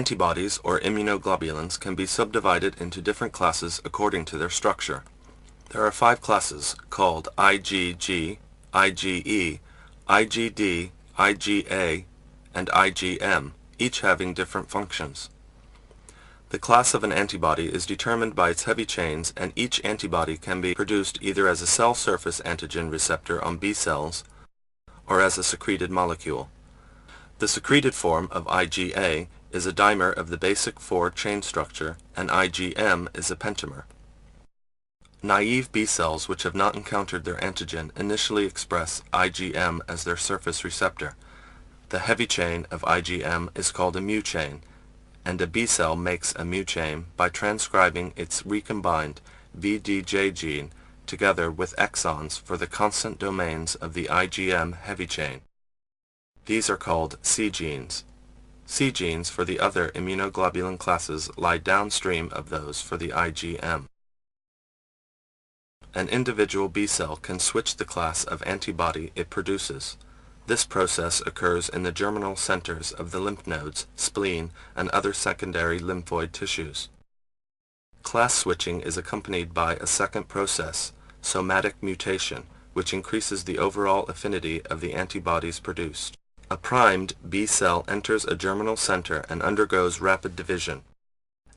Antibodies, or immunoglobulins, can be subdivided into different classes according to their structure. There are 5 classes called IgG, IgE, IgD, IgA, and IgM, each having different functions. The class of an antibody is determined by its heavy chains, and each antibody can be produced either as a cell surface antigen receptor on B cells or as a secreted molecule. The secreted form of IgA is a dimer of the basic 4 chain structure, and IgM is a pentamer. Naive B cells which have not encountered their antigen initially express IgM as their surface receptor. The heavy chain of IgM is called a mu chain, and a B cell makes a mu chain by transcribing its recombined VDJ gene together with exons for the constant domains of the IgM heavy chain. These are called C genes. C genes for the other immunoglobulin classes lie downstream of those for the IgM. An individual B cell can switch the class of antibody it produces. This process occurs in the germinal centers of the lymph nodes, spleen, and other secondary lymphoid tissues. Class switching is accompanied by a second process, somatic mutation, which increases the overall affinity of the antibodies produced. A primed B cell enters a germinal center and undergoes rapid division.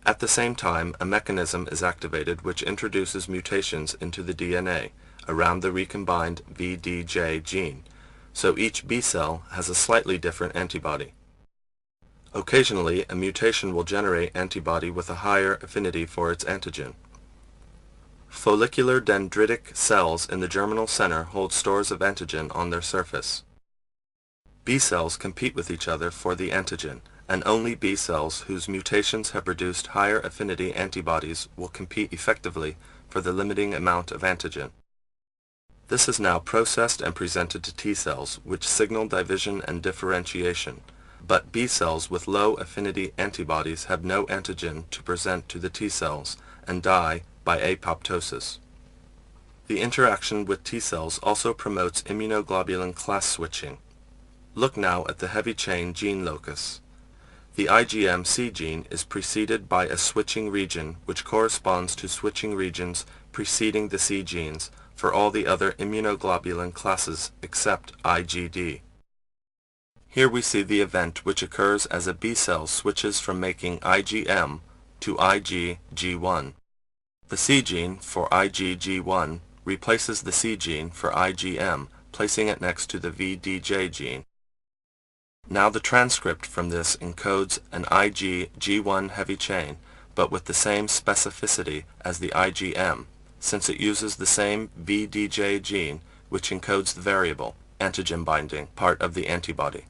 At the same time, a mechanism is activated which introduces mutations into the DNA around the recombined VDJ gene, so each B cell has a slightly different antibody. Occasionally, a mutation will generate antibody with a higher affinity for its antigen. Follicular dendritic cells in the germinal center hold stores of antigen on their surface. B cells compete with each other for the antigen, and only B cells whose mutations have produced higher affinity antibodies will compete effectively for the limiting amount of antigen. This is now processed and presented to T cells, which signal division and differentiation, but B cells with low affinity antibodies have no antigen to present to the T cells and die by apoptosis. The interaction with T cells also promotes immunoglobulin class switching. Look now at the heavy chain gene locus. The IgM C gene is preceded by a switching region which corresponds to switching regions preceding the C genes for all the other immunoglobulin classes except IgD. Here we see the event which occurs as a B cell switches from making IgM to IgG1. The C gene for IgG1 replaces the C gene for IgM, placing it next to the VDJ gene. Now the transcript from this encodes an IgG1 heavy chain, but with the same specificity as the IgM, since it uses the same VDJ gene which encodes the variable, antigen binding, part of the antibody.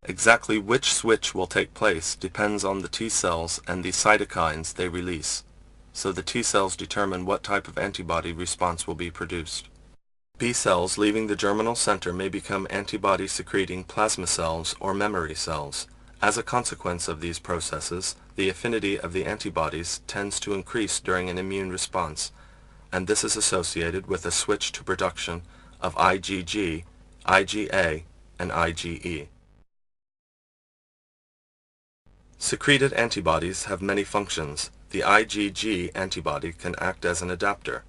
Exactly which switch will take place depends on the T cells and the cytokines they release, so the T cells determine what type of antibody response will be produced. B cells leaving the germinal center may become antibody-secreting plasma cells or memory cells. As a consequence of these processes, the affinity of the antibodies tends to increase during an immune response, and this is associated with a switch to production of IgG, IgA, and IgE. Secreted antibodies have many functions. The IgG antibody can act as an adapter.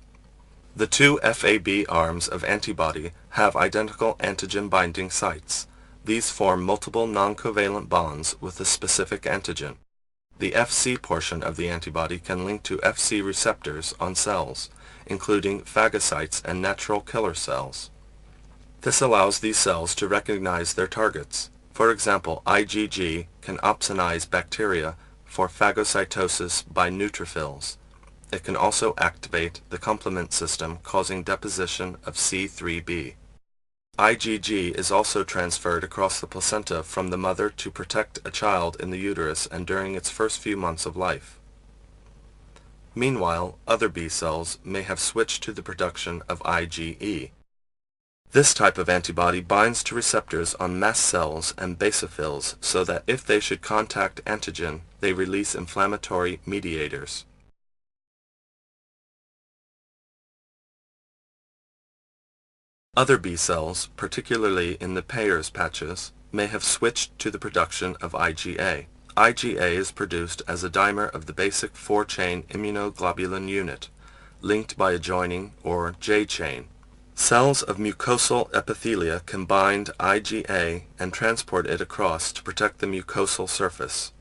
The 2 Fab arms of antibody have identical antigen binding sites. These form multiple non-covalent bonds with a specific antigen. The Fc portion of the antibody can link to Fc receptors on cells, including phagocytes and natural killer cells. This allows these cells to recognize their targets. For example, IgG can opsonize bacteria for phagocytosis by neutrophils. It can also activate the complement system, causing deposition of C3b. IgG is also transferred across the placenta from the mother to protect a child in the uterus and during its first few months of life. Meanwhile, other B cells may have switched to the production of IgE. This type of antibody binds to receptors on mast cells and basophils so that if they should contact antigen, they release inflammatory mediators. Other B cells, particularly in the Peyer's patches, may have switched to the production of IgA. IgA is produced as a dimer of the basic 4-chain immunoglobulin unit, linked by a joining or J chain. Cells of mucosal epithelia can bind IgA and transport it across to protect the mucosal surface.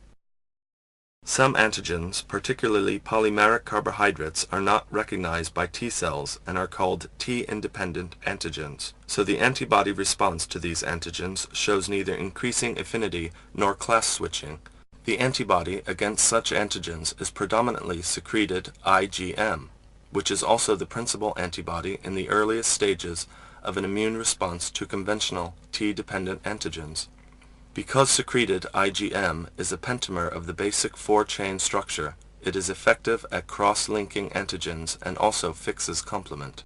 Some antigens, particularly polymeric carbohydrates, are not recognized by T cells and are called T-independent antigens. So the antibody response to these antigens shows neither increasing affinity nor class switching. The antibody against such antigens is predominantly secreted IgM, which is also the principal antibody in the earliest stages of an immune response to conventional T-dependent antigens. Because secreted IgM is a pentamer of the basic 4-chain structure, it is effective at cross-linking antigens and also fixes complement.